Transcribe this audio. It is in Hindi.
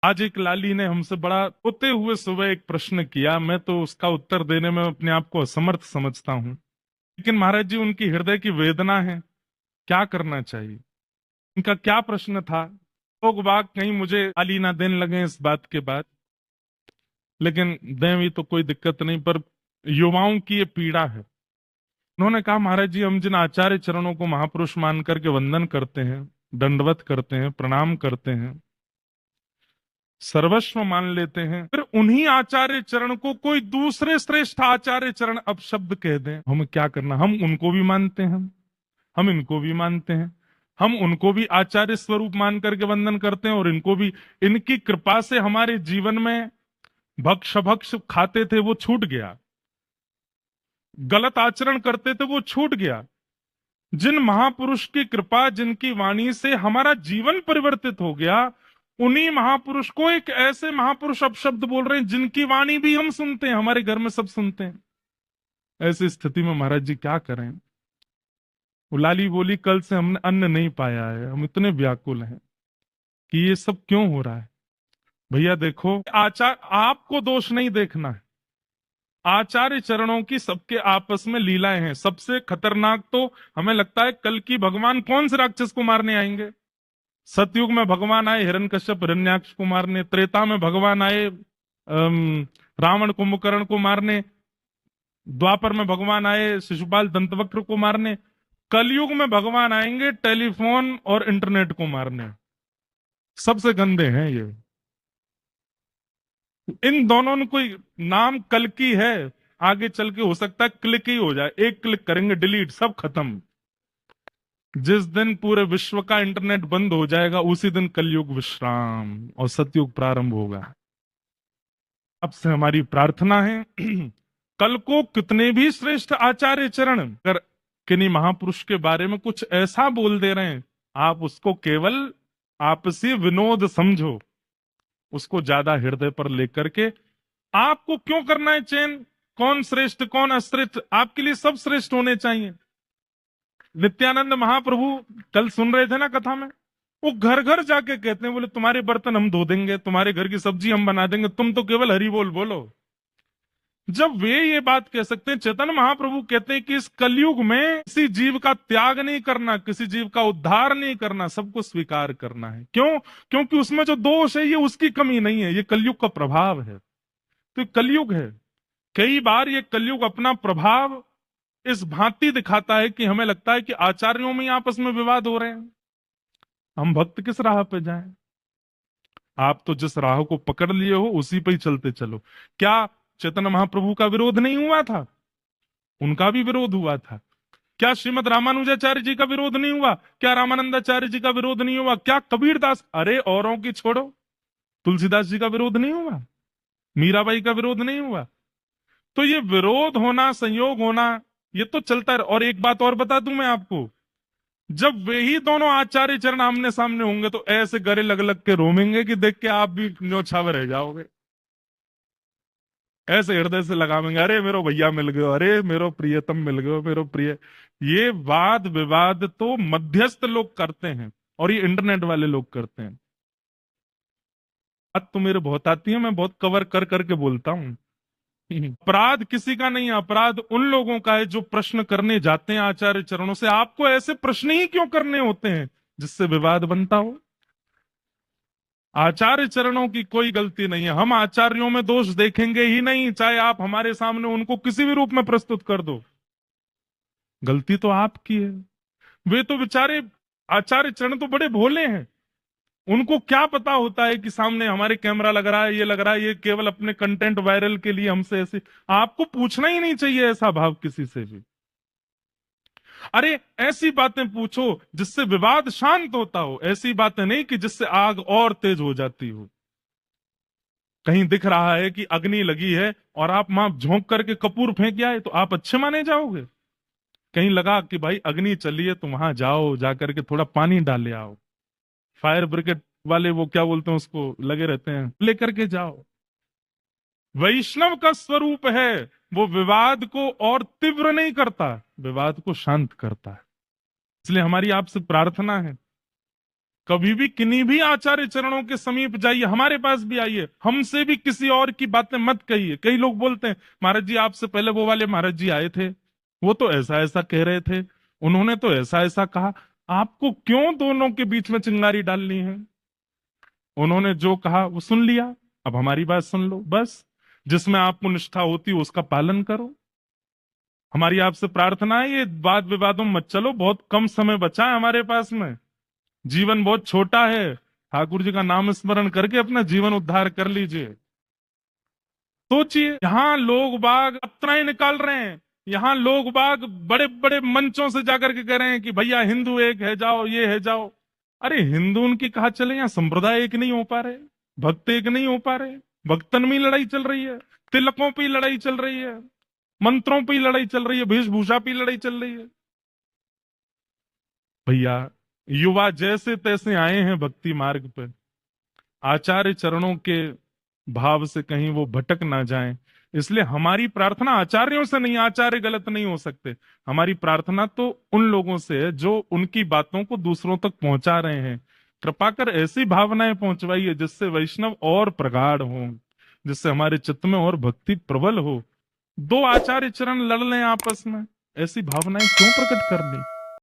आज एक लाली ने हमसे बड़ा होते हुए सुबह एक प्रश्न किया। मैं तो उसका उत्तर देने में अपने आप को असमर्थ समझता हूँ, लेकिन महाराज जी उनकी हृदय की वेदना है, क्या करना चाहिए। इनका क्या प्रश्न था। लोग बाग कहीं मुझे गाली ना देने लगे इस बात के बाद, लेकिन दें भी तो कोई दिक्कत नहीं, पर युवाओं की ये पीड़ा है। उन्होंने कहा, महाराज जी हम जिन आचार्य चरणों को महापुरुष मान करके वंदन करते हैं, दंडवत करते हैं, प्रणाम करते हैं, सर्वस्व मान लेते हैं, फिर उन्हीं आचार्य चरण को कोई दूसरे श्रेष्ठ आचार्य चरण अपशब्द कह दें, हमें क्या करना। हम उनको भी मानते हैं, हम इनको भी मानते हैं, हम उनको भी आचार्य स्वरूप मान करके वंदन करते हैं, और इनको भी। इनकी कृपा से हमारे जीवन में भक्ष भक्ष खाते थे वो छूट गया, गलत आचरण करते थे वो छूट गया। जिन महापुरुष की कृपा, जिनकी वाणी से हमारा जीवन परिवर्तित हो गया, उन्हीं महापुरुष को एक ऐसे महापुरुष अपशब्द बोल रहे हैं जिनकी वाणी भी हम सुनते हैं, हमारे घर में सब सुनते हैं। ऐसी स्थिति में महाराज जी क्या करें। वो लाली बोली, कल से हमने अन्न नहीं पाया है, हम इतने व्याकुल हैं कि ये सब क्यों हो रहा है। भैया देखो, आचार आपको दोष नहीं देखना है, आचार्य चरणों की सबके आपस में लीलाएं हैं। सबसे खतरनाक तो हमें लगता है कल की भगवान कौन से राक्षस को मारने आएंगे। सतयुग में भगवान आए हिरण्यकश्यप हिरण्याक्ष को मारने, त्रेता में भगवान आए रावण कुंभकर्ण को मारने, द्वापर में भगवान आए शिशुपाल दंतवक्र को मारने, कलयुग में भगवान आएंगे टेलीफोन और इंटरनेट को मारने। सबसे गंदे हैं ये। इन दोनों ने कोई नाम कल की है, आगे चल के हो सकता है क्लिक ही हो जाए, एक क्लिक करेंगे डिलीट, सब खत्म। जिस दिन पूरे विश्व का इंटरनेट बंद हो जाएगा उसी दिन कलयुग विश्राम और सतयुग प्रारंभ होगा। अब से हमारी प्रार्थना है कल को कितने भी श्रेष्ठ आचार्य चरण अगर किन्हीं महापुरुष के बारे में कुछ ऐसा बोल दे रहे हैं, आप उसको केवल आपसी विनोद समझो, उसको ज्यादा हृदय पर लेकर के आपको क्यों करना है चयन, कौन श्रेष्ठ कौन अश्रेष्ठ। आपके लिए सब श्रेष्ठ होने चाहिए। नित्यानंद महाप्रभु कल सुन रहे थे ना कथा में, वो घर घर जाके कहते हैं, बोले तुम्हारे बर्तन हम धो देंगे, तुम्हारे घर की सब्जी हम बना देंगे, तुम तो केवल हरि बोल बोलो। जब वे ये बात कह सकते हैं, चैतन्य महाप्रभु कहते हैं कि इस कलयुग में किसी जीव का त्याग नहीं करना, किसी जीव का उद्धार नहीं करना, सबको स्वीकार करना है। क्यों? क्योंकि उसमें जो दोष है ये उसकी कमी नहीं है, ये कलयुग का प्रभाव है। तो ये कलयुग है। कई बार ये कलयुग अपना प्रभाव इस भांति दिखाता है कि हमें लगता है कि आचार्यों में ही आपस में विवाद हो रहे हैं, हम भक्त किस राह पे जाएं। आप तो जिस राह को पकड़ लिए हो उसी पे ही चलते चलो। क्या चैतन्य महाप्रभु का विरोध नहीं हुआ था? उनका भी विरोध हुआ था। क्या श्रीमद रामानुजाचार्य जी का विरोध नहीं हुआ? क्या रामानंदाचार्य जी का विरोध नहीं हुआ? क्या कबीरदास, अरे औरों की छोड़ो, तुलसीदास जी का विरोध नहीं हुआ? मीराबाई का विरोध नहीं हुआ? तो ये विरोध होना, संयोग होना, ये तो चलता है। और एक बात और बता दूं मैं आपको, जब वे ही दोनों आचार्य चरण आमने सामने होंगे तो ऐसे गले लग लग के रोमेंगे कि देख के आप भी न्योछावर रह जाओगे। ऐसे हृदय से लगावेंगे, अरे मेरो भैया मिल गयो, अरे मेरो प्रियतम मिल गयो, मेरो प्रिय। ये वाद विवाद तो मध्यस्थ लोग करते हैं और ये इंटरनेट वाले लोग करते हैं। बात तो मेरे बहुत आती है, मैं बहुत कवर कर करके बोलता हूँ। अपराध किसी का नहीं है, अपराध उन लोगों का है जो प्रश्न करने जाते हैं आचार्य चरणों से। आपको ऐसे प्रश्न ही क्यों करने होते हैं जिससे विवाद बनता हो? आचार्य चरणों की कोई गलती नहीं है, हम आचार्यों में दोष देखेंगे ही नहीं, चाहे आप हमारे सामने उनको किसी भी रूप में प्रस्तुत कर दो। गलती तो आपकी है। वे तो बेचारे आचार्य चरण तो बड़े भोले हैं, उनको क्या पता होता है कि सामने हमारे कैमरा लग रहा है, ये लग रहा है, ये केवल अपने कंटेंट वायरल के लिए हमसे ऐसे। आपको पूछना ही नहीं चाहिए ऐसा भाव किसी से भी। अरे ऐसी बातें पूछो जिससे विवाद शांत होता हो, ऐसी बातें नहीं कि जिससे आग और तेज हो जाती हो। कहीं दिख रहा है कि अग्नि लगी है और आप वहां झोंक करके कपूर फेंक आए तो आप अच्छे माने जाओगे? कहीं लगा कि भाई अग्नि चली है तो वहां जाओ, जाकर के थोड़ा पानी डाले आओ, फायर ब्रिगेड वाले वो क्या बोलते हैं उसको, लगे रहते हैं, लेकर के जाओ। वैष्णव का स्वरूप है, वो विवाद को और तीव्र नहीं करता, विवाद को शांत करता है। इसलिए हमारी आपसे प्रार्थना है, कभी भी किन्हीं भी आचार्य चरणों के समीप जाइए, हमारे पास भी आइए, हमसे भी किसी और की बातें मत कहिए। कई लोग बोलते हैं महाराज जी आपसे पहले वो वाले महाराज जी आए थे, वो तो ऐसा ऐसा कह रहे थे, उन्होंने तो ऐसा ऐसा कहा। आपको क्यों दोनों के बीच में चिंगारी डालनी है? उन्होंने जो कहा वो सुन लिया, अब हमारी बात सुन लो बस। जिसमें आपको निष्ठा होती है उसका पालन करो। हमारी आपसे प्रार्थना है, ये वाद विवादों में मत चलो, बहुत कम समय बचा है हमारे पास में, जीवन बहुत छोटा है। ठाकुर जी का नाम स्मरण करके अपना जीवन उद्धार कर लीजिए। सोचिए, यहाँ लोग बाग अतराएं निकाल रहे हैं, यहाँ लोग बाग बड़े बड़े मंचों से जाकर के कह रहे हैं कि भैया हिंदू एक है, जाओ ये है जाओ। अरे हिंदू उनकी कहा चले, यहाँ संप्रदाय एक नहीं हो पा रहे, भक्त एक नहीं हो पा रहे, भक्तन में ही लड़ाई चल रही है, तिलकों पे ही लड़ाई चल रही है, मंत्रों पे ही लड़ाई चल रही है, वेशभूषा पे ही लड़ाई चल रही है। भैया युवा जैसे तैसे आए हैं भक्ति मार्ग पे, आचार्य चरणों के भाव से कहीं वो भटक ना जाएं। इसलिए हमारी प्रार्थना आचार्यों से नहीं, आचार्य गलत नहीं हो सकते, हमारी प्रार्थना तो उन लोगों से है जो उनकी बातों को दूसरों तक पहुंचा रहे हैं। कृपा कर ऐसी भावनाएं पहुंचवाइए जिससे वैष्णव और प्रगाढ़ हो, जिससे हमारे चित्त में और भक्ति प्रबल हो। दो आचार्य चरण लड़ लें आपस में, ऐसी भावनाएं क्यों प्रकट करनी?